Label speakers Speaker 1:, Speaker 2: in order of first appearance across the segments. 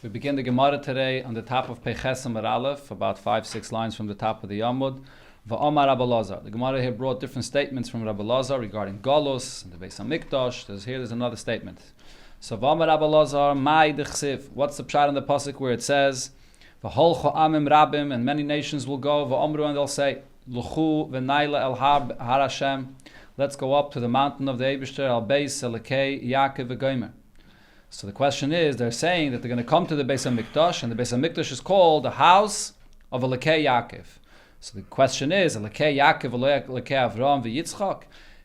Speaker 1: We begin the Gemara today on the top of Pesachim Aleph, about 5-6 lines from the top of the Yamud. Va'omar Rabbi Lazar. The Gemara here brought different statements from Rabbi Lazar regarding Golus and the Beis HaMikdash. There's another statement. So Va'omar Rabbi Lazar, Mai Dechsiv. What's the pshat in the pasuk where it says, V'holcho amim rabim, and many nations will go, Va'omru, and they'll say, Luchu v'naila el har Hashem. Let's go up to the mountain of the Eibishter, al Beis Elekei Yaakov v'Gomer. So the question is, they're saying that they're going to come to the Beis HaMikdash, and the Beis HaMikdash is called the house of Elekei Yaakov. So the question is, Elekei Yaakov, Elekei Avram v'Yitzchak?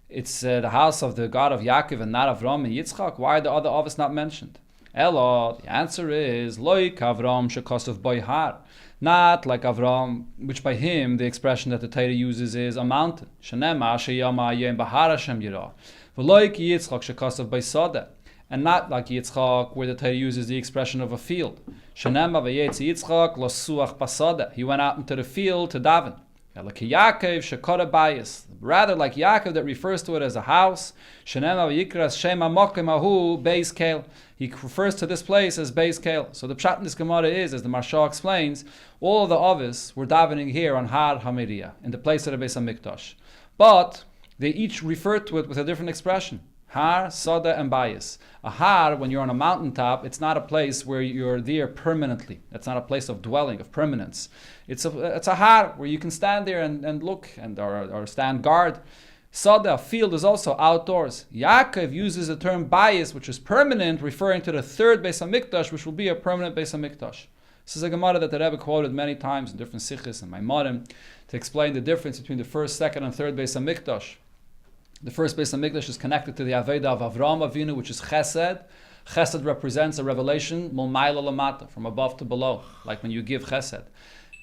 Speaker 1: It's the house of the God of Yaakov and not Avram and Yitzchak. Why are the other Avos not mentioned? Elo, the answer is, Loik Avram shekosov boihar. Not like Avram, which by him, the expression that the Torah uses is a mountain. Shenema sheyama yem bahar Hashem yirah. V'loik Yitzchak shekosov boisodeh. And not like Yitzchak, where the Torah uses the expression of a field. Shenema v'yetz Yitzchak lo suach basada. He went out into the field to daven. Yaakov shekora bayis. Rather like Yaakov, that refers to it as a house. Shenema v'yikras shema mokim ahu beis kel. He refers to this place as beis kel. So the pshat in this Gemara is, as the Marsha explains, all of the Avos were davening here on Har HaMoriah, in the place of the Beis HaMikdash. But they each refer to it with a different expression. Har, Soda, and Bayis. A har, when you're on a mountaintop, it's not a place where you're there permanently. That's not a place of dwelling, of permanence. It's a har, where you can stand there and look, or stand guard. Soda, field, is also outdoors. Yaakov uses the term Bayis, which is permanent, referring to the third Beis HaMikdash, which will be a permanent Beis HaMikdash. This is a Gemara that the Rebbe quoted many times in different sichos and Maimarim to explain the difference between the first, second, and third Beis HaMikdash. The first Beis HaMikdash is connected to the Aveda of Avraham Avinu, which is Chesed. Chesed represents a revelation, Mulmayla Lamata, from above to below, like when you give Chesed.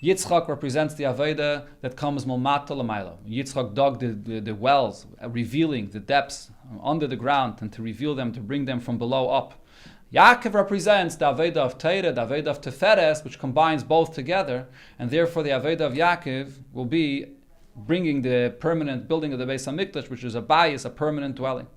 Speaker 1: Yitzchak represents the Aveda that comes Mulmata Lamayla. Yitzchak dug the wells, revealing the depths under the ground, and to reveal them, to bring them from below up. Yaakov represents the Aveda of Teirah, the Aveda of Teferes, which combines both together, and therefore the Aveda of Yaakov will be bringing the permanent building of the Beis HaMikdash, which is a bayis, a permanent dwelling.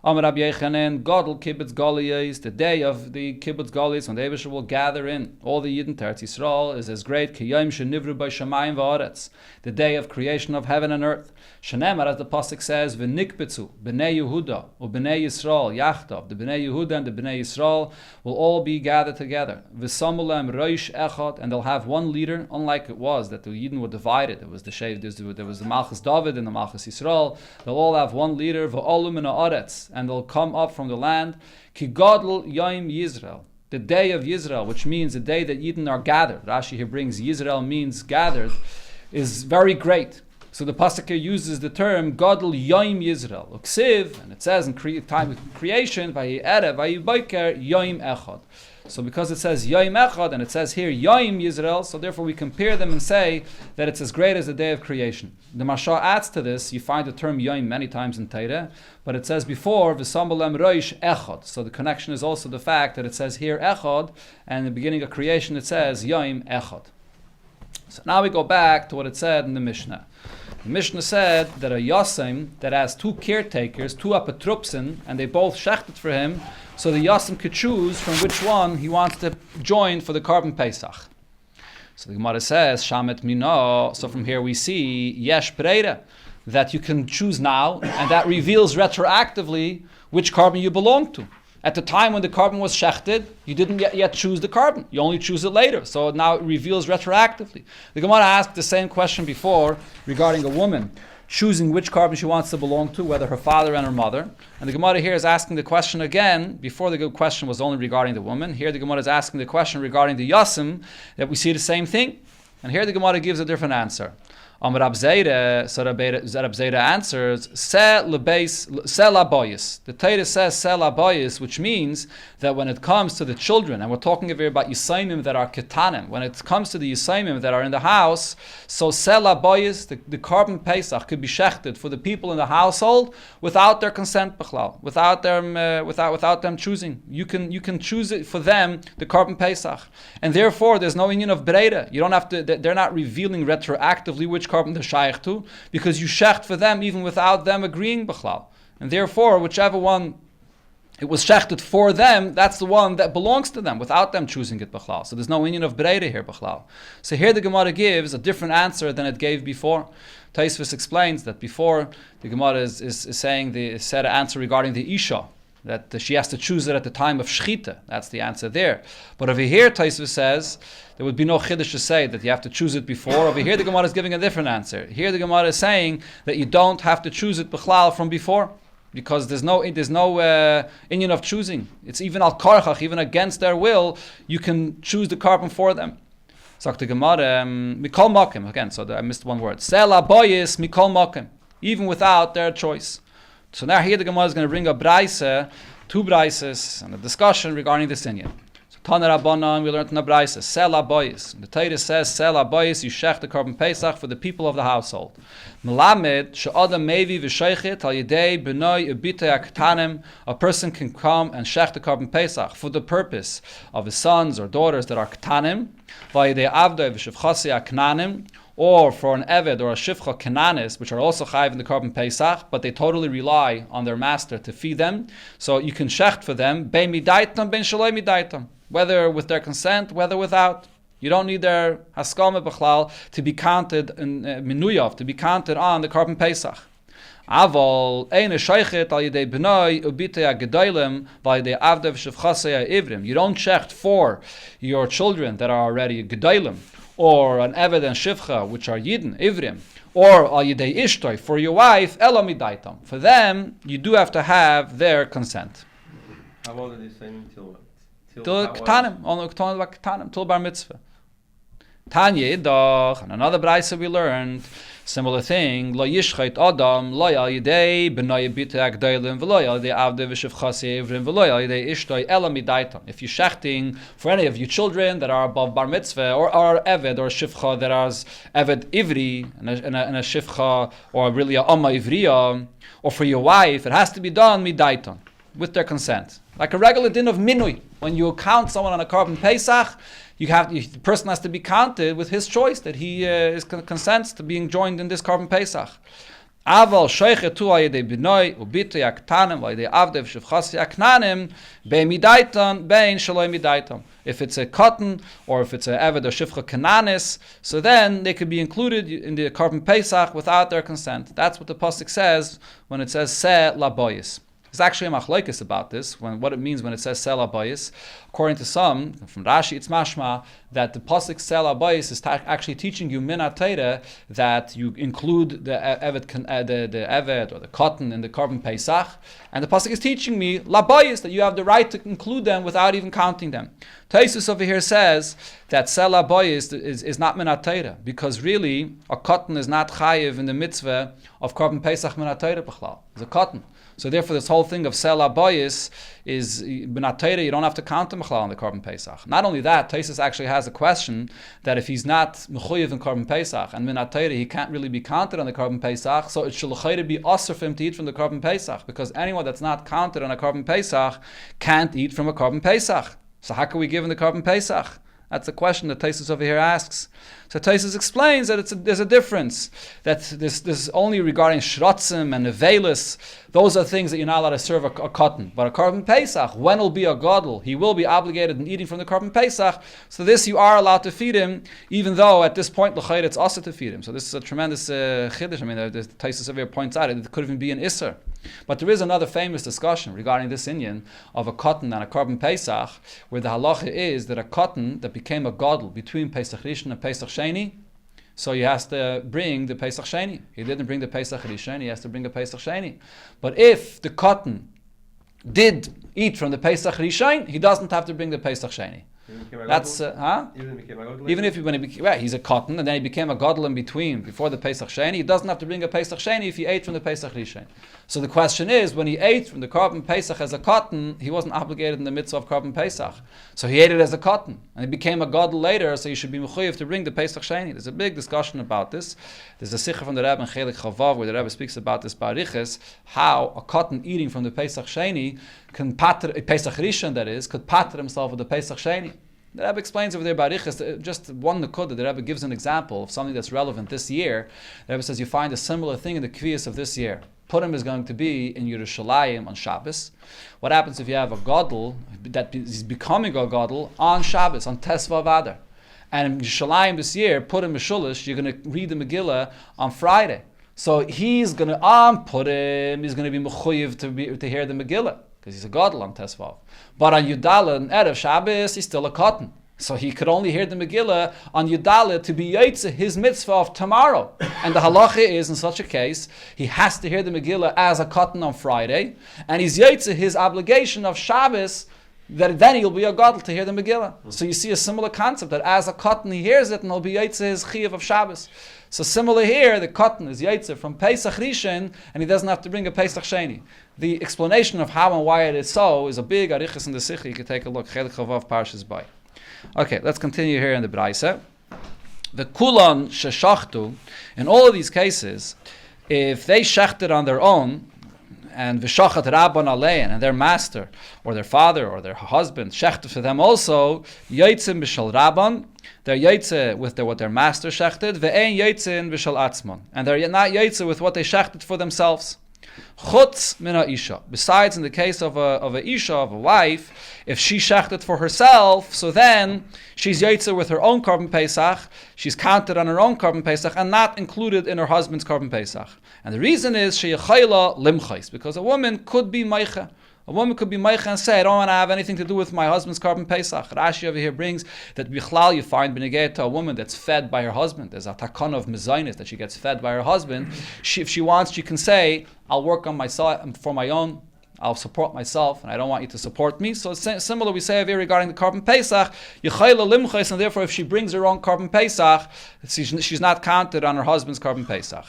Speaker 1: Amar Rabbi Yechanan, Godel Kibbutz Galiyos, the day of the Kibbutz Galiyos, when the Eibusher will gather in all the Yidden to Eretz Yisrael, is as great Kiyom Shenivru by Shamayim v'Aretz, the day of creation of heaven and earth. Shenemar, as the pasuk says, V'nikbetzu B'nei Yehuda or B'nei Yisrael Yachtav, the B'nei Yehuda and the B'nei Yisrael will all be gathered together. V'samulem Roish Echad, and they'll have one leader, unlike it was that the Yidden were divided. There was the Malchus David and the Malchus Yisrael. They'll all have one leader. V'olum in Haaretz, and they'll come up from the land. Ki Gadol Yom Yisrael, the day of Yisrael, which means the day that Yidden are gathered. Rashi here brings Yisrael means gathered, is very great. So the pasuk here uses the term Gadol Yom Yisrael. Uksiv, and it says in time of creation, Vayi Erev, Vayi Boker, Yom Echad. So because it says Yom Echad and it says here Yom Yisrael, so therefore we compare them and say that it's as great as the day of creation. The Marsha adds to this, you find the term Yom many times in Torah, but it says before V'sambalem Roish Echad. So the connection is also the fact that it says here Echad, and in the beginning of creation it says Yom Echad. So now we go back to what it said in the Mishnah. The Mishnah said that a Yosem that has two caretakers, two apatrupsin, and they both shechted for him, so the Yosem could choose from which one he wants to join for the Korban Pesach. So the Gemara says, Shamet Mino, so from here we see, Yesh Breira, that you can choose now, and that reveals retroactively which Korban you belong to. At the time when the Korban was shechted, you didn't yet choose the Korban. You only choose it later. So now it reveals retroactively. The Gemara asked the same question before regarding a woman choosing which Korban she wants to belong to, whether her father and her mother. And the Gemara here is asking the question again. Before the question was only regarding the woman. Here the Gemara is asking the question regarding the Yasim, that we see the same thing. And here the Gemara gives a different answer. Rab Zera, so Rab Zera answers, Se laboyis. The Torah says Se laboyis, which means that when it comes to the children, and we're talking here about Yisaimim that are ketanim, when it comes to the Yisaimim that are in the house, so Se laboyis, the Korban Pesach could be shechted for the people in the household without their consent, without them choosing. You can choose it for them, the Korban Pesach, and therefore there's no union of breira. You don't have to. They're not revealing retroactively which Korban they're shaykh to, because you shecht for them even without them agreeing b'chlal. And therefore, whichever one it was shechted for them, that's the one that belongs to them, without them choosing it b'chlal. So there's no union of Breira here b'chlal. So here the Gemara gives a different answer than it gave before. Taisvis explains that before, the Gemara is saying said an answer regarding the Isha, that she has to choose it at the time of Shechita. That's the answer there. But over here, Taisvis says, there would be no chiddush to say that you have to choose it before. Over here, the Gemara is giving a different answer. Here, the Gemara is saying that you don't have to choose it b'chlal from before, because there's no union of choosing. It's even al karchach, even against their will, you can choose the carbon for them. Sagt the Gemara, mikol makim, again, so I missed one word. Sela boyis mikol makim, even without their choice. So now here the Gemara is going to bring a braisa, two braises, and a discussion regarding this inyan. So Tana Rabbanan, we learned in the braisa, Sela boyis. The Torah says, Sela boyis, you shech the carbon pesach for the people of the household. Melamed, she'adam mevi v'sheichet al yedei b'noi ubitei aktanim, a person can come and shech the carbon pesach for the purpose of his sons or daughters that are ktanim, v'yedei avdoi v'shevchasi aknanim, or for an eved or a shivcha kananis, which are also chayiv in the carbon pesach, but they totally rely on their master to feed them. So you can shecht for them, bein midaitam, bein shaloi midaitam, whether with their consent, whether without. You don't need their haskama b'chlal to be counted in minuyav, to be counted on the carbon pesach. Aval ein sheichet al yedei b'noi ubitei gedolim v'yedei avdei v'shevchasei ivrim. You don't shecht for your children that are already gedolim, or an eved and shivcha, which are yidden, ivrim, or al yedei ishtoi, for your wife, elo midaitam. For them, you do have to have their consent.
Speaker 2: How old are they saying till
Speaker 1: Ktanim, only Ktanim, till bar mitzvah. Tanya idach, and another brayso we learned, similar thing, lo yishchait adam, lo yal yidei, b'noi bitei agdoilim, v'lo yal yidei avdei v'shevchasi ivrim, v'lo yal yidei ishtoi ela midaitam. If you're shechting for any of your children that are above bar mitzvah, or are eved, or shivcha that are eved ivri, and a shivcha, or really a amma ivriya, or for your wife, it has to be done midaitam, with their consent. Like a regular din of minui. When you count someone on a carbon pesach, the person has to be counted with his choice, that he consents to being joined in this carbon pesach. Aval sheichet al yedei binoi ubitei aktanim v'yedei avdei v'shevchasi aknanim bein midaitan bein shaloi midaitan. If it's a cotton or if it's a eved or shivcha kananis, so then they could be included in the carbon pesach without their consent. That's what the pasuk says when it says se laboyis. There's actually a machlokes about this, what it means when it says sel abayis. According to some, from Rashi, it's mashma that the pasuk sel abayis is actually teaching you min Torah that you include the eved or the cotton in the carbon pesach, and the pasuk is teaching me labayis that you have the right to include them without even counting them. Taisus over here says that sel abayis is not min Torah, because really a cotton is not chayiv in the mitzvah of carbon pesach min Torah b'chlal. It's a cotton. So therefore, this whole thing of sel abayis is b'nat Torah. You don't have to count the mechlal on the carbon pesach. Not only that, Taisus actually has a question that if he's not mechuyev in carbon pesach and b'nat Torah, he can't really be counted on the carbon pesach. So it should be asur for him to eat from the carbon pesach, because anyone that's not counted on a carbon pesach can't eat from a carbon pesach. So how can we give him the carbon pesach? That's the question that Taisus over here asks. So Taisus explains that there's a difference. That this is only regarding shrotzim and nevelis. Those are things that you're not allowed to serve a cotton. But a carbon pesach, when will be a gadol, he will be obligated in eating from the carbon pesach. So this you are allowed to feed him, even though at this point l'chayr it's also to feed him. So this is a tremendous chiddush. I mean, Taisus over here points out it could even be an isser. But there is another famous discussion regarding this inyan of a cotton and a carbon pesach, where the halacha is that a cotton that became a gadol between Pesach Rishon and Pesach Sheni, so he has to bring the Pesach Sheni. He didn't bring the Pesach Rishon, he has to bring the Pesach Sheni. But if the cotton did eat from the Pesach Rishon, he doesn't have to bring the Pesach Sheni. That's even if he's a cotton and then he became a gadol in between before the Pesach Sheni, he doesn't have to bring a Pesach Sheni if he ate from the Pesach Rishon. So the question is, when he ate from the carbon Pesach as a cotton, he wasn't obligated in the mitzvah of carbon Pesach. So he ate it as a cotton and he became a gadol later, so he should be mechuyev to bring the Pesach Sheni. There's a big discussion about this. There's a sikha from the Rebbe in Chelik Chavav where the Rebbe speaks about this bariches, how a cotton eating from the Pesach Sheni can pater, Pesach Rishon that is, could pater himself with the Pesach Sheni. The Rebbe explains over there bariches, just one nekudah. The Rebbe gives an example of something that's relevant this year. The Rebbe says you find a similar thing in the kviyas of this year. Purim is going to be in Yerushalayim on Shabbos. What happens if you have a Gadol that is becoming a Gadol on Shabbos, on Tesvav Adar? And in Yerushalayim this year, Purim Mishulish, you're going to read the Megillah on Friday. So he's going to, on Purim, he's going to be mechuyev to hear the Megillah, because he's a Gadol on Tesvav. But on Yudala and Erev Shabbos, he's still a cotton. So he could only hear the Megillah on Yudala to be Yaitze, his mitzvah of tomorrow. And the halacha is, in such a case, he has to hear the Megillah as a cotton on Friday, and he's Yaitze, his obligation of Shabbos, that then he'll be a gadol to hear the Megillah. So you see a similar concept, that as a cotton he hears it, and he'll be Yaitze his chiyuv of Shabbos. So similar here, the cotton is Yaitze from Pesach Rishon, and he doesn't have to bring a Pesach Sheni. The explanation of how and why it is so is a big arichas in the Sikha. You can take a look. Chelik Chavav Parshas Bay. Okay, let's continue here in the Braisa. The Kulan Sheshachtu, in all of these cases, if they shechted on their own, and V'shachat Rabban Alein, and their master, or their father, or their husband, shechted for them also, Yaitzim B'shal Rabban, they're Yaitze with what their master shechted, Ve'ein Yaitzin B'shal Atzmon, and they're not Yaitze with what they shechted for themselves. Chutz min ha'isha. Besides, in the case of a isha, of a wife, if she shechted for herself, so then she's yaitze with her own korban pesach. She's counted on her own korban pesach and not included in her husband's korban pesach. And the reason is sheyachayla limchais, because a woman could be meicha. A woman could be meicha and say, I don't want to have anything to do with my husband's korban pesach. Rashi over here brings that bichlal you find beneged to a woman that's fed by her husband. There's a takana of mezainis that she gets fed by her husband. If she wants, she can say, I'll work on myself for my own. I'll support myself, and I don't want you to support me. So it's similar, we say over here regarding the korban pesach, yechayla limchais, and therefore if she brings her own korban pesach, she's not counted on her husband's korban pesach.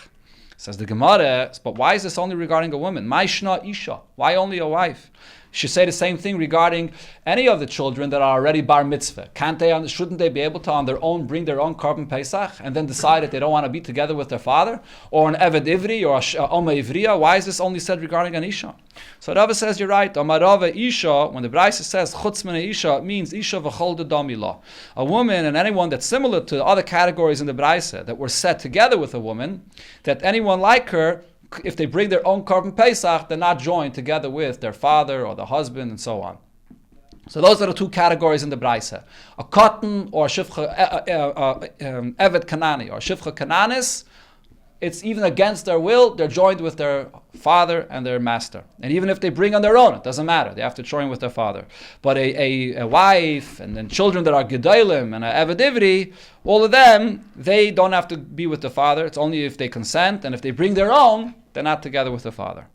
Speaker 1: Says the Gemara, but why is this only regarding a woman? Maishna isha. Why only a wife? Should say the same thing regarding any of the children that are already bar mitzvah. Shouldn't they be able to on their own bring their own korban pesach and then decide that they don't want to be together with their father? Or an eved ivri or a oma ivriya? Why is this only said regarding an isha? So Rava says you're right. Amarava isha, when the Braisa says chutz min isha, it means isha v'chol dedamila. A woman and anyone that's similar to the other categories in the Braisa that were set together with a woman, that anyone like her, if they bring their own korban pesach, they're not joined together with their father or the husband and so on. So those are the two categories in the Braisa. A cotton or a shivcha eved kanani or shivcha kananis, it's even against their will, they're joined with their father and their master. And even if they bring on their own, it doesn't matter. They have to join with their father. But a wife and then children that are gedolim and eved ivri, all of them, they don't have to be with the father. It's only if they consent, and if they bring their own, they're not together with the father.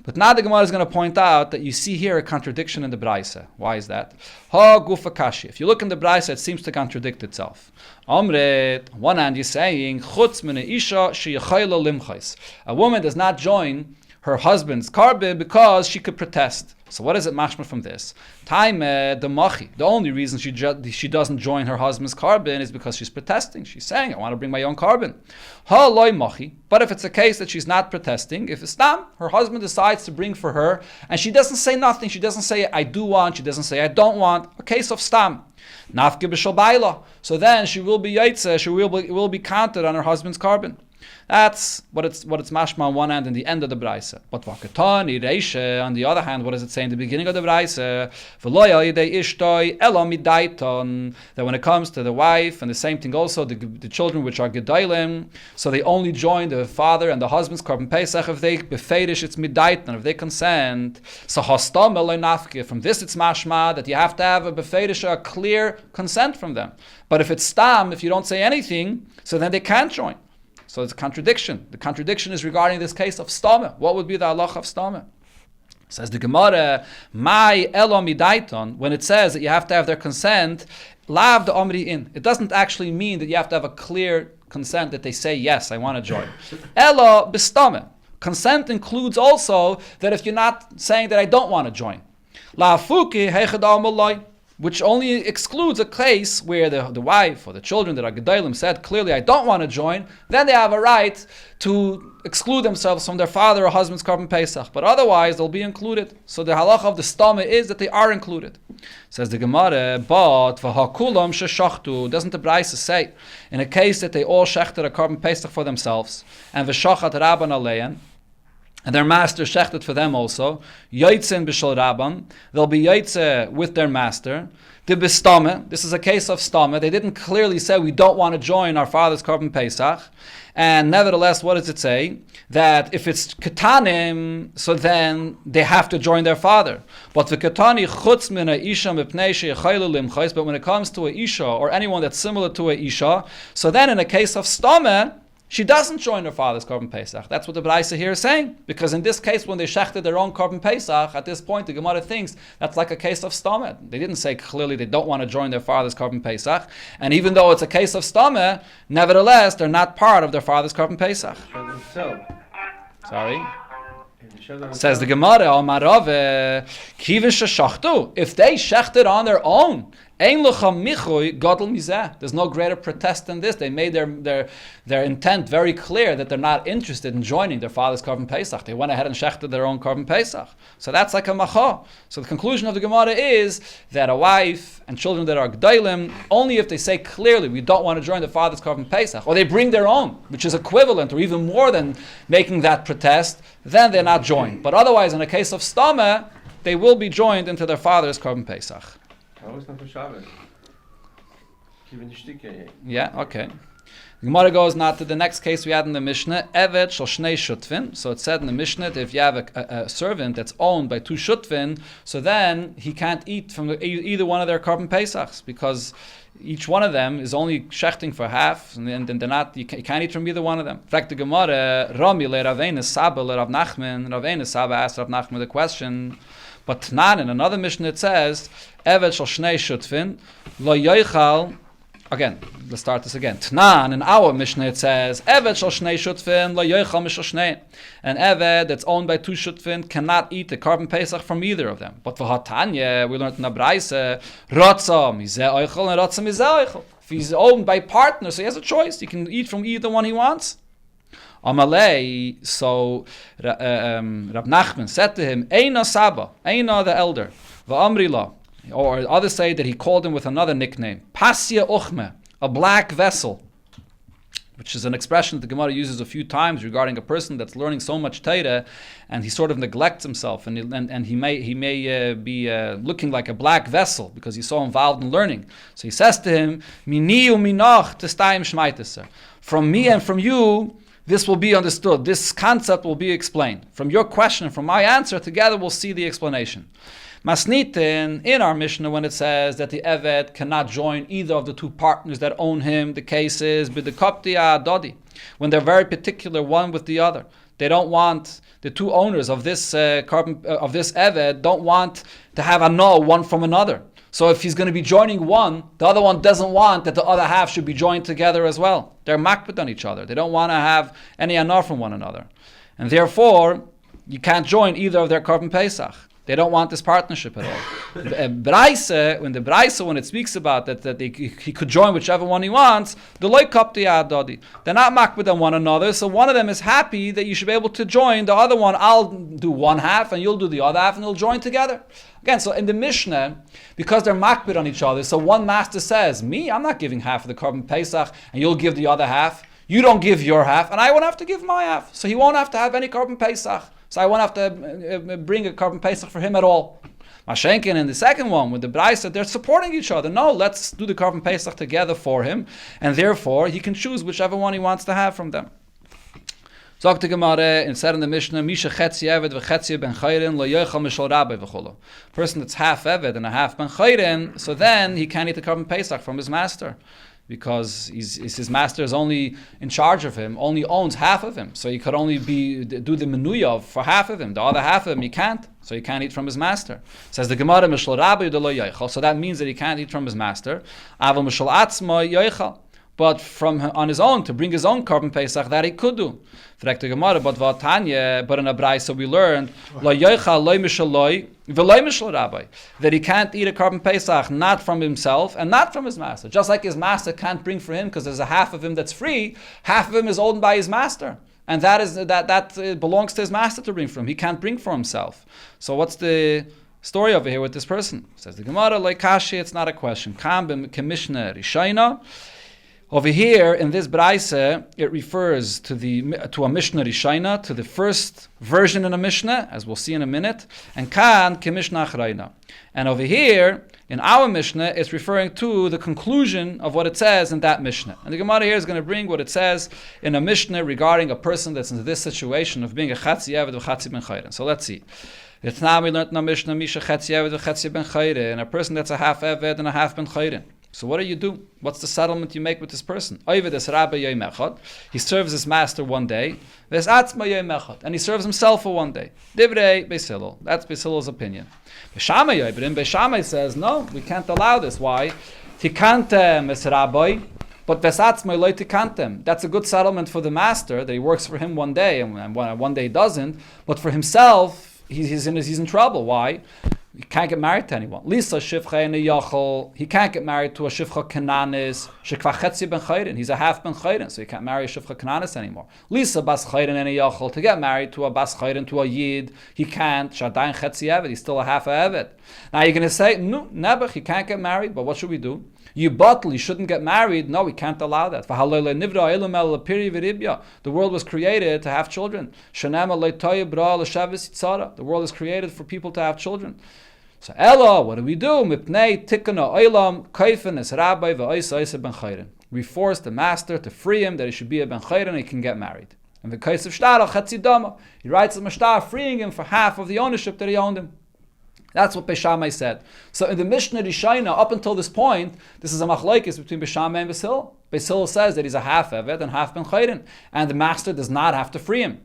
Speaker 1: But now the Gemara is going to point out that you see here a contradiction in the Braisa. Why is that? Ha gufa kashi. If you look in the Braisa, it seems to contradict itself. Amret, on one hand you're saying, chutz min isha sheyachayla limchais. A woman does not join her husband's korban because she could protest. So what is it mashma from this? Time the machi. The only reason she doesn't join her husband's korban is because she's protesting. She's saying, I want to bring my own korban. Ha loy machi. But if it's a case that she's not protesting, if it's tam, her husband decides to bring for her, and she doesn't say nothing, she doesn't say I do want, she doesn't say I don't want, a case of stam. Nafke b'shal baila. So then she will be yaitze, she will be counted on her husband's korban. That's what it's mashma on one hand and the end of the Braisa. But vakatani reisha, on the other hand, what does it say in the beginning of the Braisa? That when it comes to the wife, and the same thing also, the children which are gedolim, so they only join the father and the husband's korban pesach if they befedish, it's midaitan, if they consent. So hastam eloi nafke. From this it's mashma that you have to have a befedish, a clear consent from them. But if it's stam, if you don't say anything, so then they can't join. So it's a contradiction. The contradiction is regarding this case of stama. What would be the halacha of stama? Says the Gemara, "My elom idaiton." When it says that you have to have their consent, lav the omri in. It doesn't actually mean that you have to have a clear consent that they say yes, I want to join. Elo b'stama. Consent includes also that if you're not saying that I don't want to join, la fuki heichad amalai, which only excludes a case where the wife or the children that are gedolim said clearly, I don't want to join, then they have a right to exclude themselves from their father or husband's korban pesach. But otherwise, they'll be included. So the halacha of the stama is that they are included. Says the Gemara, but v'hakulam sheshachtu, doesn't the Braisa say, in a case that they all shechted a korban pesach for themselves, and v'shachat rabban alein, and their master shechted for them also. Yoitzin b'shel rabban, they'll be yoitze with their master. The bistame, this is a case of stame. They didn't clearly say we don't want to join our father's korban pesach, and nevertheless, what does it say? That if it's ketanim, so then they have to join their father. But the ketani chutz min isha mipnei sheyachaylu limchos. But when it comes to a isha or anyone that's similar to a isha, so then in a case of stame, she doesn't join her father's korban pesach. That's what the Braisa here is saying. Because in this case, when they shechted their own korban pesach, at this point the Gemara thinks that's like a case of stomach. They didn't say clearly they don't want to join their father's korban pesach, and even though it's a case of stomach, nevertheless they're not part of their father's korban pesach. Sorry. Says the Gemara, if they shechted on their own, there's no greater protest than this. They made their intent very clear that they're not interested in joining their father's korban pesach. They went ahead and shechted their own korban pesach. So that's like a macha. So the conclusion of the Gemara is that a wife and children that are g'daylim, only if they say clearly we don't want to join the father's korban pesach, or they bring their own, which is equivalent or even more than making that protest, then they're not joined. But otherwise, in a case of stama, they will be joined into their father's korban pesach. Yeah, okay. The Gemara goes now to the next case we had in the Mishnah. Evet shel shnei shutvin. So it said in the Mishnah that if you have a servant that's owned by two shutvin, so then he can't eat from either one of their korban pesachs, because each one of them is only shechting for half, and then they're not. You can't eat from either one of them. In fact, the Gemara, Rami le Raveinu Saba le Rav Nachman. Raveinu Saba asked Rav Nachman the question. But Tanan, in another Mishnah, it says, Evet shel shnei shutvin lo yoichal. Again, let's start this again. Tanan, in our Mishnah, it says, Evet shel shnei shutvin lo yoichal mishel shnei. An Evet that's owned by two shutvin cannot eat the korban pesach from either of them. But for Hatanya, we learned in the Braisa, Rotza mizeh oichal and Rotza mizeh oichal. If he's owned by partners, so he has a choice. He can eat from either one he wants. Amalei, so Rab Nachman said to him, Eina Saba, Eina the elder, Va'amrila, or others say that he called him with another nickname, Pasya Uchme, a black vessel, which is an expression that the Gemara uses a few times regarding a person that's learning so much Torah, and he sort of neglects himself, and he may be looking like a black vessel because he's so involved in learning. So he says to him, Mini u'minach testayim shmaiteser. From me and from you, this will be understood. This concept will be explained. From your question and from my answer, together we'll see the explanation. Masnitin, in our Mishnah, when it says that the Evet cannot join either of the two partners that own him, the case is b'dekoptia dodi, when they're very particular one with the other. They don't want, the two owners of this Evet don't want to have a no one from another. So if he's going to be joining one, the other one doesn't want that the other half should be joined together as well. They're makbid on each other. They don't want to have any anar from one another. And therefore, you can't join either of their korban pesach. They don't want this partnership at all. When the Braisa, it speaks about that he could join whichever one he wants, they're not makbid on one another, so one of them is happy that you should be able to join the other one. I'll do one half and you'll do the other half, and they'll join together. Again, so in the Mishnah, because they're makbid on each other, so one master says, me, I'm not giving half of the korban pesach, and you'll give the other half. You don't give your half, and I won't have to give my half. So he won't have to have any korban pesach. So I won't have to bring a korban pesach for him at all. Mashenkin in the second one, with the Braisa, they're supporting each other. No, let's do the korban pesach together for him, and therefore he can choose whichever one he wants to have from them. Sagt the Gemara, and said in the Mishnah, Misha chetzi eved v'chetzi ben chayrin lo yochal mishal rabbi v'cholo. Person that's half eved and a half ben chayrin, so then he can't eat the korban pesach from his master, because his master is only in charge of him, only owns half of him. So he could only do the menuya for half of him. The other half of him he can't. So he can't eat from his master. Says the Gemara, Mishal Rabbi lo yochal. So that means that he can't eat from his master. Aval Mishal Atzma yochal. But on his own, to bring his own korban pesach, that he could do. But in a Braisa we learned that he can't eat a korban pesach not from himself and not from his master. Just like his master can't bring for him because there's a half of him that's free, half of him is owned by his master, and that belongs to his master to bring for him. He can't bring for himself. So what's the story over here with this person? Says the Gemara, like Kashi, it's not a question. Kam b'mishnah rishayna. Over here in this Braise, it refers to a Mishnah Rishaina, to the first version in a Mishnah, as we'll see in a minute, and Kan ke Mishnah Achraina. And over here, in our Mishnah, it's referring to the conclusion of what it says in that Mishnah. And the Gemara here is going to bring what it says in a Mishnah regarding a person that's in this situation of being a Chatzi Eved or Chatzi Ben Chayren. So let's see. It's now we learned in a Mishnah, Misha Chatzi Eved or Chatzi Ben Chayren, a person that's a half Eved and a half Ben Chayren. So what do? What's the settlement you make with this person? He serves his master one day, and he serves himself for one day. Divrei Beis Hillel. That's Beis Hillel's opinion. Beis Shammai says, no, we can't allow this. Why? Tikantem es rabbi, but vesatzmai loy tikantem. That's a good settlement for the master, that he works for him one day, and one day he doesn't. But for himself, he's in trouble. Why? He can't get married to anyone. Lisa shivcha yachol. He can't get married to a shivcha kananis. Shekva chetzi ben chayrin. He's a half ben chayrin, so he can't marry a shivcha kananis anymore. Lisa bas chayrin yachol. To get married to a bas chayrin, to a yid, he can't. Shadayin chetzi evet. He's still a half evet. Now you're going to say, no, never. He can't get married. But what should we do? You bottle, you shouldn't get married. No, we can't allow that. The world was created to have children. The world is created for people to have children. So Ella, what do? We force the master to free him, that he should be a ben chayren and he can get married. And the Kais of Shtara, he writes a mashtar freeing him for half of the ownership that he owned him. That's what Beis Shammai said. So in the Mishnah Rishaina, up until this point, this is a machlokes between Beis Shammai and Beis Hillel. Beis Hillel says that he's a half Eved and half Ben Chayren, and the master does not have to free him.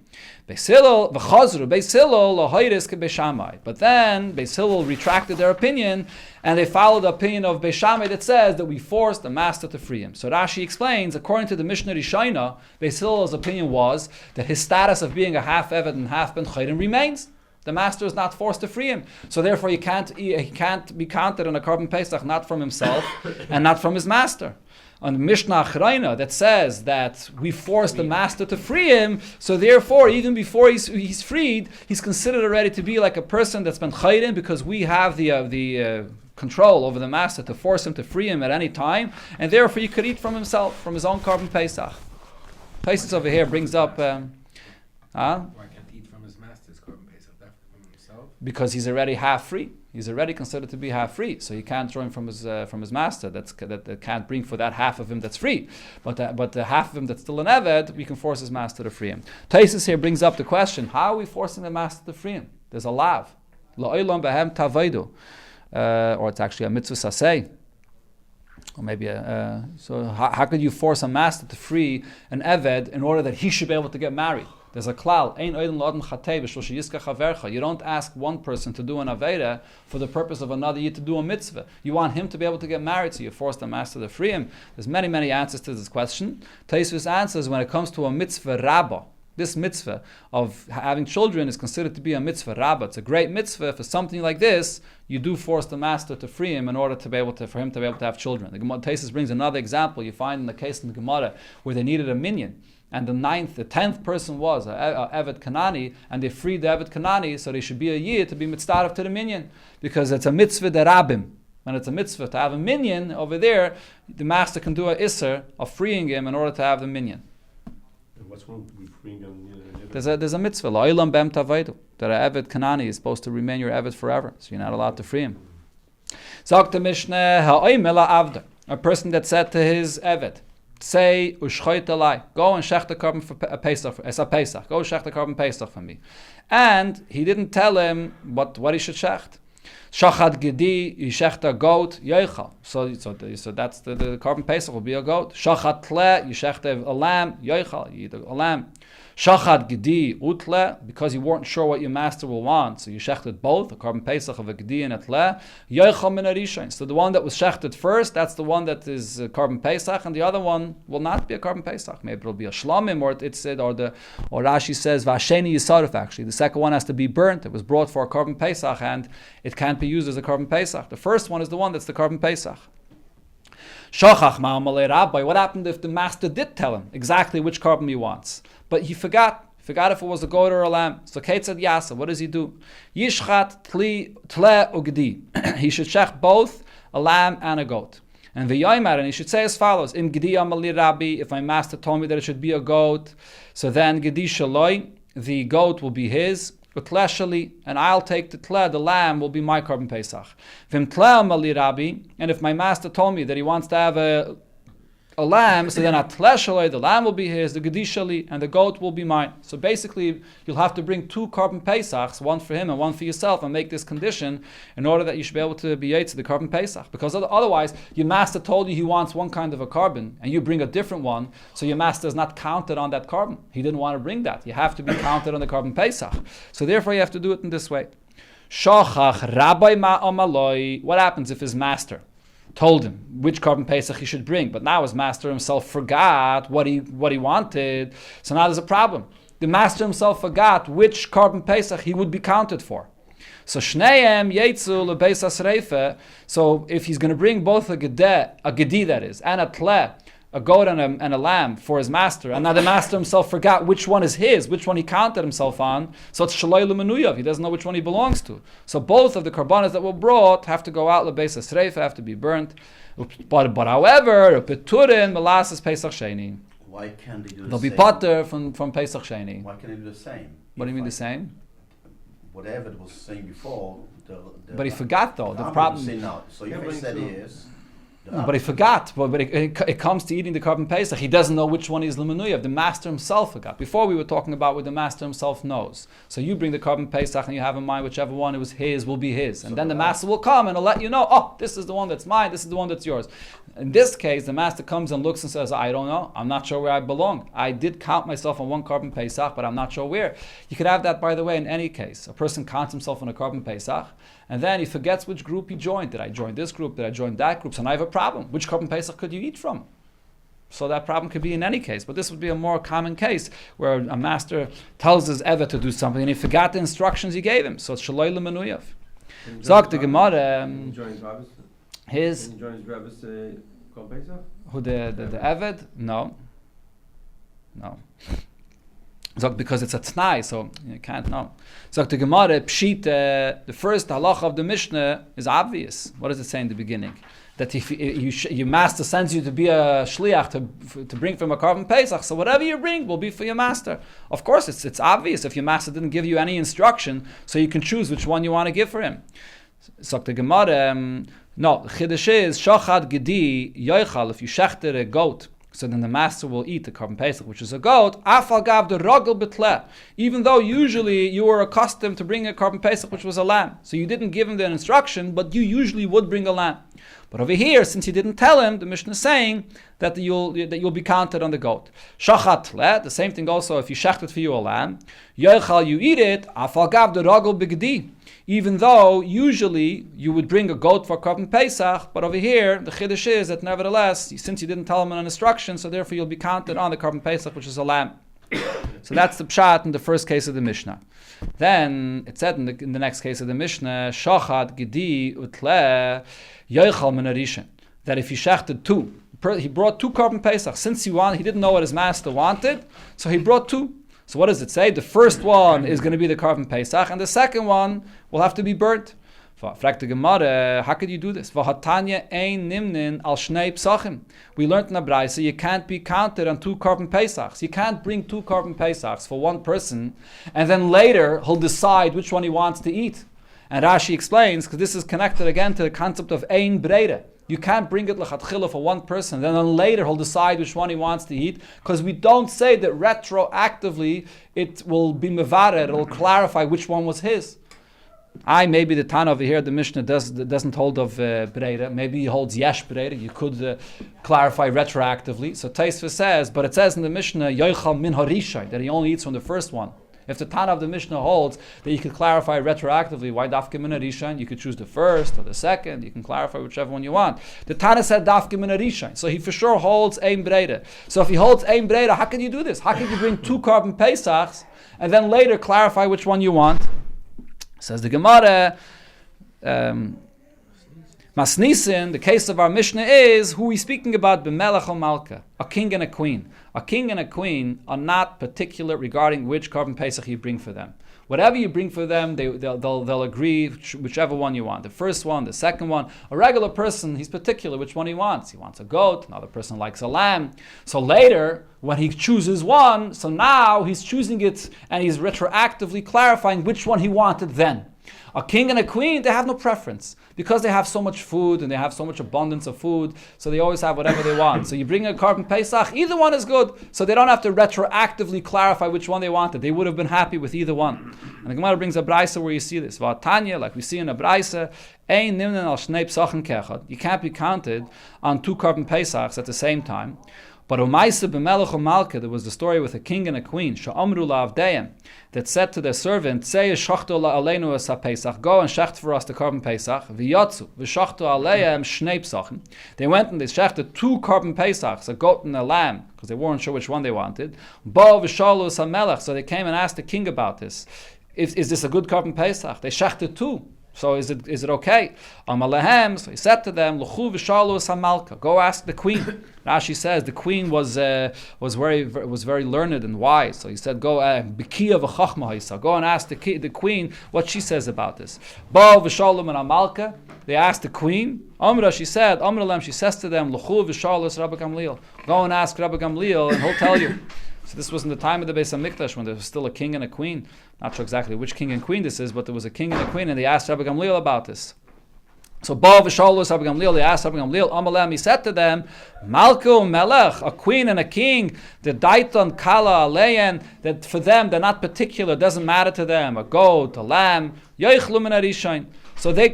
Speaker 1: Beis Hillel, lahayris ke Beis Shammai. But then Beis Hillel retracted their opinion, and they followed the opinion of Beis Shammai that says that we force the master to free him. So Rashi explains, according to the Mishnah Rishaina, Beis Hillel's opinion was that his status of being a half Eved and half Ben Chayren remains. The master is not forced to free him. So therefore he can't be counted on a Korban Pesach, not from himself and not from his master. On Mishnah Achraina that says that we force the master to free him, so therefore even before he's freed, he's considered already to be like a person that's been chayrin, because we have the control over the master to force him to free him at any time, and therefore he could eat from himself, from his own Korban Pesach. Pesach over here brings up... Because he's already half free. He's already considered to be half free, so he can't join from his master. That can't bring for that half of him that's free, but the half of him that's still an eved, we can force his master to free him. Taisus here brings up the question: how are we forcing the master to free him? There's a lav, la'olam behem tavaydu, or it's actually a mitzvah saseh, or maybe so. How could you force a master to free an eved in order that he should be able to get married? There's a klal. You don't ask one person to do an aveda for the purpose of another yid to do a mitzvah. You want him to be able to get married, so you force the master to free him. There's many answers to this question. Taisvis answers when it comes to a mitzvah rabbah. This mitzvah of having children is considered to be a mitzvah rabbah. It's a great mitzvah. For something like this, you do force the master to free him in order for him to be able to have children. The Gemara Text brings another example you find in the case in the Gemara where they needed a minyan. And the 10th person was a Evet Kanani, and they freed the Evet Kanani, so they should be a yid to be mitzvah to the minyan, because it's a mitzvah derabim. When it's a mitzvah to have a minyan over there, the master can do a isser of freeing him in order to have the minyan.
Speaker 2: And what's wrong with freeing him?
Speaker 1: There's a mitzvah, la'ilam bem tavaydu, that a Evet Kanani is supposed to remain your Evet forever, so you're not allowed to free him. Zok the Mishnah, ha'oimela avda, a person that said to his Evet, say ushchoit alai, go and shech the korban for a Pesach. Go shech the korban Pesach for me, and he didn't tell him what he should shecht. Shachad gedi, you shecht a goat yoichal. So that's the korban Pesach will be a goat. Shachad tle, you shecht a lamb yoichal, you eat a lamb. Shachad gedi utle, because you weren't sure what your master will want, so you shechted both, a korban Pesach of a gedi and a tle. Yoichal min arishain. So the one that was shechted first, that's the one that is a korban Pesach, and the other one will not be a korban Pesach. Maybe it'll be a shlamim, or Rashi says vasheni yisarif. Actually, the second one has to be burnt. It was brought for a korban Pesach, and it can't be used as a korban Pesach. The first one is the one that's the korban Pesach. Shachach ma'amalei rabbi. What happened if the master did tell him exactly which korban he wants, but he forgot? Forgot if it was a goat or a lamb. So Ketzad Yasa, what does he do? Yishchat tle ugdi. He should shech both a lamb and a goat. And v'yomer, and he should say as follows: Im gedi amali rabbi, if my master told me that it should be a goat, so then gedi shaloi, the goat will be his. V'kleshali, and I'll take the tle, the lamb will be my korban pesach. V'im tle amali rabbi, and if my master told me that he wants to have a lamb, so then the lamb will be his, the gedishali, and the goat will be mine. So basically, you'll have to bring 2 korban pesachs, one for him and one for yourself, and make this condition in order that you should be able to be yetz the korban pesach. Because otherwise, your master told you he wants one kind of a korban, and you bring a different one, so your master is not counted on that korban. He didn't want to bring that. You have to be counted on the korban pesach. So therefore, you have to do it in this way. Shachach rabbi ma'amaloi. What happens if his master told him which korban pesach he should bring, but now his master himself forgot what he wanted? So now there's a problem. The master himself forgot which korban pesach he would be counted for. So shneim yetzu lebeis hasreife. So if he's going to bring both a gedi that is, and a tle, a goat and a lamb for his master, and now the master himself forgot which one is his, which one he counted himself on, so it's shaloi l'menuyav, he doesn't know which one he belongs to. So both of the karbanas that were brought have to go out, lebeis hasreifa, have to be burnt. But however, peturin melasas pesach sheni.
Speaker 3: Why can't they do the
Speaker 1: They'll
Speaker 3: same?
Speaker 1: be potter from pesach sheni.
Speaker 3: Why can't they do the same?
Speaker 1: What do you mean the same?
Speaker 3: Whatever it was saying before.
Speaker 1: But he forgot though. The problem.
Speaker 3: Now. So if he said is.
Speaker 1: No, but he forgot. But it comes to eating the korban pesach. He doesn't know which one is l'menuyav. The master himself forgot. Before we were talking about what the master himself knows. So you bring the korban pesach and you have in mind whichever one it was his will be his. And then the master will come and he'll let you know, oh, this is the one that's mine, this is the one that's yours. In this case, the master comes and looks and says, I don't know. I'm not sure where I belong. I did count myself on one korban pesach, but I'm not sure where. You could have that, by the way, in any case. A person counts himself on a korban pesach, and then he forgets which group he joined. Did I join this group? Did I join that group? So now I have a problem. Which korban pesach could you eat from? So that problem could be in any case. But this would be a more common case where a master tells his Eved to do something and he forgot the instructions he gave him. So it's shaloi l'menuyav. Zog the Gemara. His.
Speaker 2: Can you join his rabbi's korban pesach?
Speaker 1: Who the Eved? No. Zog because it's a tnai, so you can't know. Zog the Gemara, pshit, the first halacha of the Mishnah is obvious. What does it say in the beginning? That if your master sends you to be a shliach to bring from a korban pesach, so whatever you bring will be for your master. Of course, it's obvious if your master didn't give you any instruction, so you can choose which one you want to give for him. Zog the Gemara, no, chiddush is shachad gedi yoichal. If you shechter a goat, so then the master will eat the korban pesach, which is a goat. Afal gav the rogel betle. Even though usually you were accustomed to bring a korban pesach, which was a lamb, so you didn't give him the instruction, but you usually would bring a lamb. But over here, since you didn't tell him, the Mishnah is saying that you'll be counted on the goat. Shachat tle, the same thing also if you shechted for you a lamb. Yoichal, you eat it. Afal gav the rogel begdi. Even though usually you would bring a goat for korban pesach, but over here the chiddush is that nevertheless, since you didn't tell him an instruction, so therefore you'll be counted on the korban pesach, which is a lamb. So that's the pshat in the first case of the Mishnah. Then it said in the next case of the Mishnah, shachad gedi utle yoichal min harishin, that if he shechted 2, he brought 2 korban pesach. Since he didn't know what his master wanted, so he brought 2. So what does it say? The first one is going to be the korban pesach, and the second one will have to be burnt. Fragt the Gemara, how could you do this? V'hatanya ein nimnin al shnei psachim. We learned in the Braisa you can't be counted on 2 korban pesachs. You can't bring 2 korban pesachs for one person, and then later he'll decide which one he wants to eat. And Rashi explains, because this is connected again to the concept of ein breira. You can't bring it l'chatchila for one person, then later he'll decide which one he wants to eat, because we don't say that retroactively it will be mevarer, it will clarify which one was his. Maybe the Tana over here, the Mishnah doesn't hold of breira. Maybe he holds yesh breira. You could clarify retroactively. So Taisva says, but it says in the Mishnah, yoichal min harishai, that he only eats from the first one. If the Tana of the Mishnah holds that you could clarify retroactively, why dafke min harishain? You could choose the first or the second. You can clarify whichever one you want. The Tana said dafke min harishain, so he for sure holds ein breira. So if he holds ein breira, how can you do this? How can you bring 2 korban pesachs and then later clarify which one you want? Says the Gemara, Masnisin, the case of our Mishnah is, who he's speaking about, b'melech or malka, a king and a queen. A king and a queen are not particular regarding which korban pesach you bring for them. Whatever you bring for them, they'll agree whichever one you want. The first one, the second one. A regular person, he's particular which one he wants. He wants a goat. Another person likes a lamb. So later, when he chooses one, so now he's choosing it and he's retroactively clarifying which one he wanted then. A king and a queen, they have no preference because they have so much food and they have so much abundance of food, so they always have whatever they want. So you bring a carbon Pesach, either one is good, so they don't have to retroactively clarify which one they wanted. They would have been happy with either one. And the Gemara brings a brayso where you see this. Tanya, like we see in a brayso, ein nimnen al shnei psachim kechad. You can't be counted on 2 carbon Pesachs at the same time. But Umaisa b'melech u'malka, there was the story with a king and a queen, she'amru la'avdeim, that said to their servant, say shachto la'aleinu es ha-pesach, go and shecht for us the carbon Pesach, v'yatzu, v'shachto aleim shnei psachim. They went and they shechted 2 carbon Pesachs, a goat and a lamb, because they weren't sure which one they wanted. Bo v'shalu es ha-melech, so they came and asked the king about this. Is this a good carbon Pesach? They shechted 2. So is it okay? So he said to them, "L'chu v'shalu es ha-malka." Go ask the queen. Rashi says the queen was very learned and wise. So he said, "Go bikiya v'chachma ha'isa." Go and ask the queen what she says about this. Bo v'shalu min ha-malka. They asked the queen. Amra, she said, Amra lem, she says to them, "L'chu v'shalu es Rabbi Gamliel." Go and ask Rabbi Gamliel, and he'll tell you. So this was in the time of the Beis HaMikdash when there was still a king and a queen. Not sure exactly which king and queen this is, but there was a king and a queen, and they asked Rabbi Gamliel about this. So Ba v'shalus Rabbi Gamliel, they asked Rabbi Gamliel, Amalem, he said to them, Malku Melech, a queen and a king, the Daiton Kala Aleyen, that for them they're not particular, doesn't matter to them, a goat, a lamb, Yoichlu min harishain. So they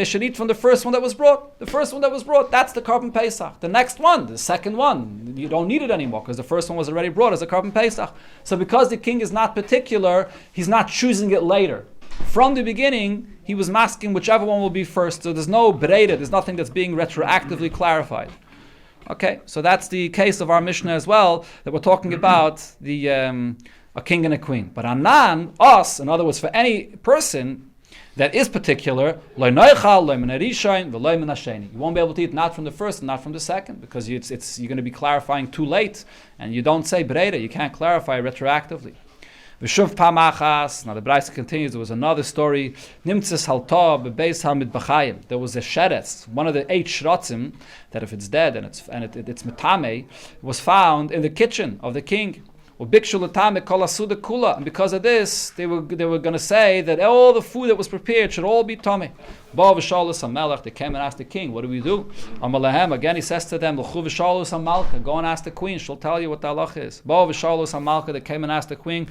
Speaker 1: should eat from the first one that was brought. The first one that was brought, that's the carbon Pesach. The next one, the second one, you don't need it anymore because the first one was already brought as a carbon Pesach. So because the king is not particular, he's not choosing it later. From the beginning, he was masking whichever one will be first. So there's no breda, there's nothing that's being retroactively clarified. Okay, so that's the case of our Mishnah as well, that we're talking about the a king and a queen. But anan, us, in other words, for any person that is particular, you won't be able to eat not from the first and not from the second, because you're going to be clarifying too late, and you don't say breda, you can't clarify retroactively. V'shuv pamachas. Now the Brayso continues. There was another story. Nimtzes halta bebeis hamid b'chayim. There was a sheretz, one of the 8 shrotzim, that if it's dead and it's metame, was found in the kitchen of the king. And because of this, they were going to say that all the food that was prepared should all be tameh. They came and asked the king, what do we do? Again he says to them, go and ask the queen, she'll tell you what the halach is. They came and asked the queen,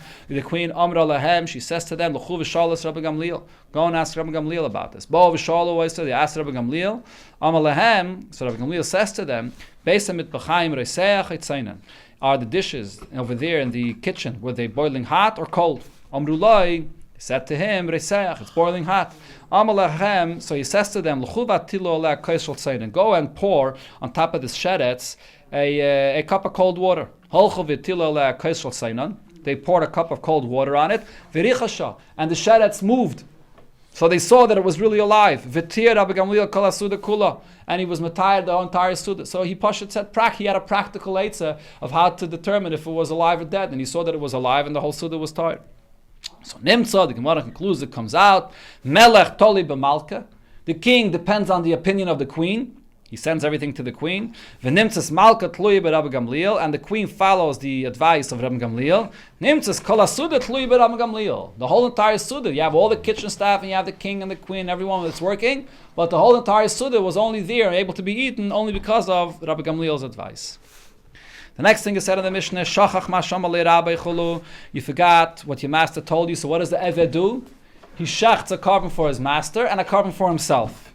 Speaker 1: she says to them, go and ask Rabbi Gamliel about this. They asked Rabbi Gamliel. So Rabbi Gamliel says to them, are the dishes over there in the kitchen, were they boiling hot or cold? Amrulai said to him, it's boiling hot. Amalachem, so he says to them, go and pour on top of the sheretz a cup of cold water. They poured a cup of cold water on it, and the sheretz moved. So they saw that it was really alive. And he was matayed the entire suda. So he said, he had a practical eitzah of how to determine if it was alive or dead. And he saw that it was alive and the whole suda was tired. So Nimtza, the Gemara concludes, it comes out, Melech toli b'malka. The king depends on the opinion of the queen. He sends everything to the queen. V'nimtzas malka tluyi b'Rabbi Gamliel, and the queen follows the advice of Rabbi Gamliel. Nimtzas kol hasuda tluyi b'Rabbi Gamliel. The whole entire suda, you have all the kitchen staff, and you have the king and the queen, everyone that's working, but the whole entire suda was only there and able to be eaten only because of Rabbi Gamliel's advice. The next thing is said in the Mishnah, Shachach ma shamalei rabbi chulu. You forgot what your master told you. So what does the Eved do? He shechts a carbon for his master and a carbon for himself.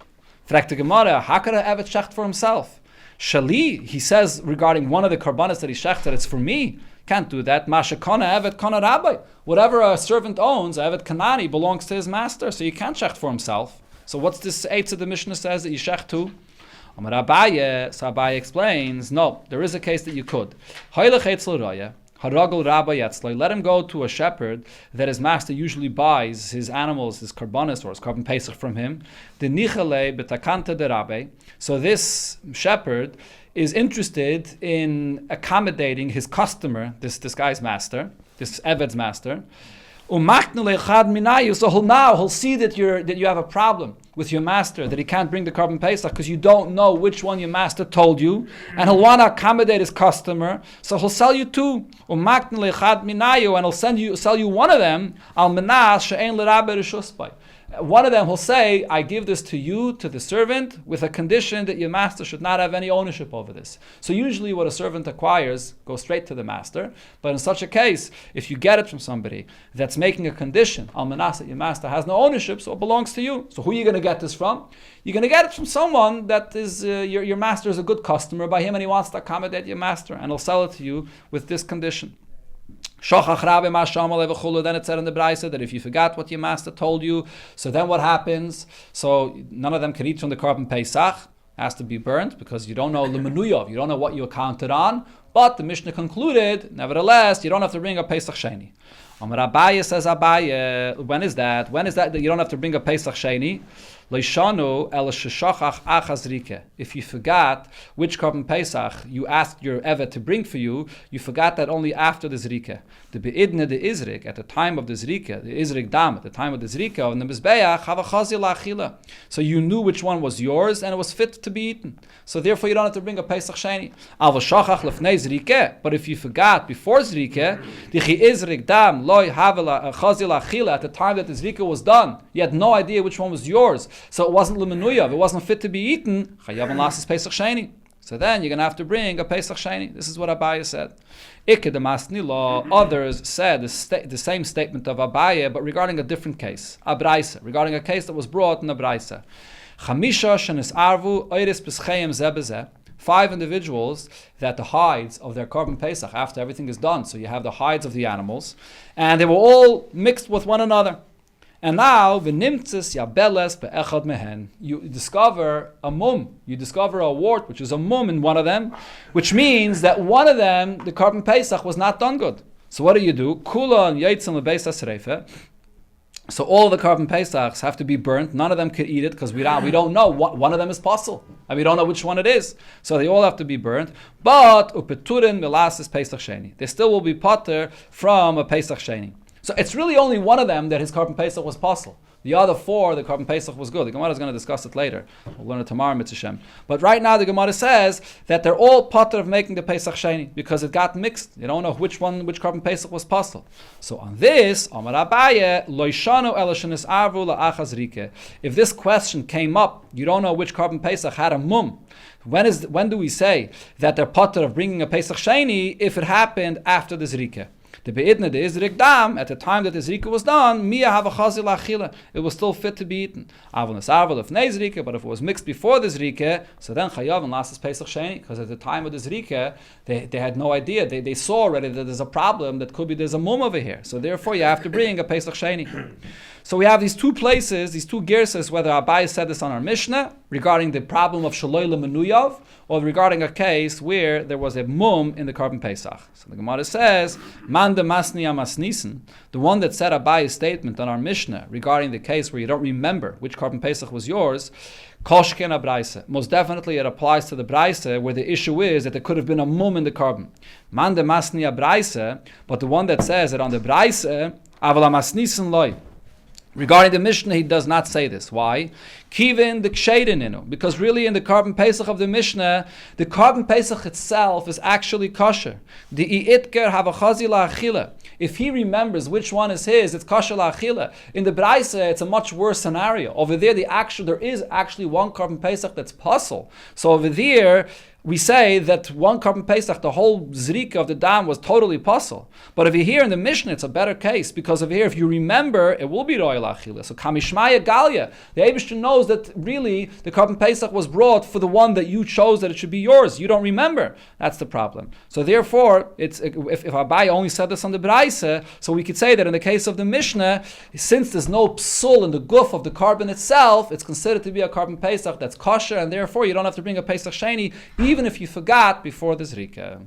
Speaker 1: Fragt the Gemara, how could an Eved shecht for himself? Shali, he says regarding one of the karbanas that he shechted, it's for me. Can't do that. Masha kana Eved kana rabbi. Whatever a servant owns, Eved kanani, belongs to his master, so you can't shecht for himself. So what's this eight that the Mishnah says that you shecht to? Amar Abaye, so Abaye explains, no, there is a case that you could. Let him go to a shepherd that his master usually buys his animals, his karbanis or his carbon pesach from him. So this shepherd is interested in accommodating his customer, this guy's master, this Eved's master. So he'll see that you have a problem with your master, that he can't bring the Korban Pesach because you don't know which one your master told you, and he'll want to accommodate his customer, so he'll sell you two. And he'll sell you one of them. One of them will say, I give this to you, to the servant, with a condition that your master should not have any ownership over this. So usually what a servant acquires goes straight to the master. But in such a case, if you get it from somebody that's making a condition, almanas, that your master has no ownership, so it belongs to you. So who are you going to get this from? You're going to get it from someone that is, your master is a good customer by him and he wants to accommodate your master, and he'll sell it to you with this condition. Then it said in the Braisa that if you forgot what your master told you, so then what happens? So none of them can eat from the Korban Pesach. Has to be burnt because you don't know l'menuyov, you don't know what you counted on. But the Mishnah concluded, nevertheless, you don't have to bring a Pesach Sheni. Amar Abaye says, Abaye, when is that? When is that you don't have to bring a Pesach Sheni? If you forgot which Korban Pesach you asked your Evet to bring for you, you forgot that only after the Zrike. The Be'idne de Izrik, at the time of the Zrike, the Izrik Dam, at the time of the Zrike, of the Mizbeach, have a Chazi La'achila. So you knew which one was yours and it was fit to be eaten. So therefore you don't have to bring a Pesach Sheni. But if you forgot before Zrike, the Izrik Dam, Loi have a Chazi La'achila, at the time that the Zrike was done, you had no idea which one was yours. So it wasn't l'menuyav, it wasn't fit to be eaten. Chayav and lasses Pesach Sheni. So then you're going to have to bring a Pesach Sheni. This is what Abaye said. Others said the same statement of Abaye, but regarding a different case, a Braisa, regarding a case that was brought in a Braisa. 5 individuals that the hides of their Korban Pesach, after everything is done, so you have the hides of the animals, and they were all mixed with one another. And now, v'nimtzis yabeles be'echad mehen. You discover a mum. You discover a wart, which is a mum in one of them, which means that one of them, the Korban Pesach, was not done good. So what do? Kula yaitzim lebeis hasreife. So all the Korban Pesachs have to be burnt. None of them could eat it because we don't know what one of them is possible, and we don't know which one it is. So they all have to be burnt. But upeturin milasis Pesach Sheni. They still will be potter from a Pesach Sheni. So it's really only one of them that his Korban Pesach was possible. The other 4, the Korban Pesach was good. The Gemara is going to discuss it later. We'll learn it tomorrow, Mitzvah Shem. But right now the Gemara says that they're all potter of making the Pesach Sheni because it got mixed. You don't know which Korban Pesach was possible. So on this, Amar Abaye, Lo yishanu ela shenis'arvu la'achaz rike. If this question came up, you don't know which Korban Pesach had a mum. When do we say that they're potter of bringing a Pesach Sheni if it happened after the Zrike? The Be'idne, the Izrik Dam, at the time that the Zrika was done, Mia have a Chazi La'achila. It was still fit to be eaten. Avon Esarvel of Zrika, but if it was mixed before the Zrika, so then Chayav and last Pesach Sheni, because at the time of the Zrika, they had no idea. They saw already that there's a problem, that could be there's a mum over here. So therefore you have to bring a Pesach Sheni. So we have these two places, these two gersas, whether Abaye said this on our Mishnah, regarding the problem of Shaloi Lemenuyav, or regarding a case where there was a mum in the Korban Pesach. So the Gemara says, Man de masni amasnisen, the one that said Abaye's statement on our Mishnah regarding the case where you don't remember which Korban Pesach was yours, Koshken a Braisa. Most definitely it applies to the Braisa where the issue is that there could have been a mum in the Korban. Man de masni a Braisa, but the one that says that on the Braisa, Aval amasnisen loy. Regarding the Mishnah, he does not say this. Why? Kivin the ksheidin inu. Because really in the Korban Pesach of the Mishnah, the Korban Pesach itself is actually kosher. The i'itker have a chazi la'achila. If he remembers which one is his, it's kosher la'achila. In the Braisa, it's a much worse scenario. Over there, there is actually one Korban Pesach that's puzzle. So over there, we say that one Korban Pesach, the whole Zrika of the Dam was totally puzzle. But if you hear in the Mishnah, it's a better case, because over here, if you remember, it will be Royal Achila. So Kamishmaya Galia, the Eibishter knows that really the Korban Pesach was brought for the one that you chose that it should be yours. You don't remember. That's the problem. So therefore, if Abaye only said this on the Braisa, so we could say that in the case of the Mishnah, since there's no psul in the guf of the Korban itself, it's considered to be a Korban Pesach that's kosher, and therefore you don't have to bring a Pesach Sheni, even if you forgot before the Zrika.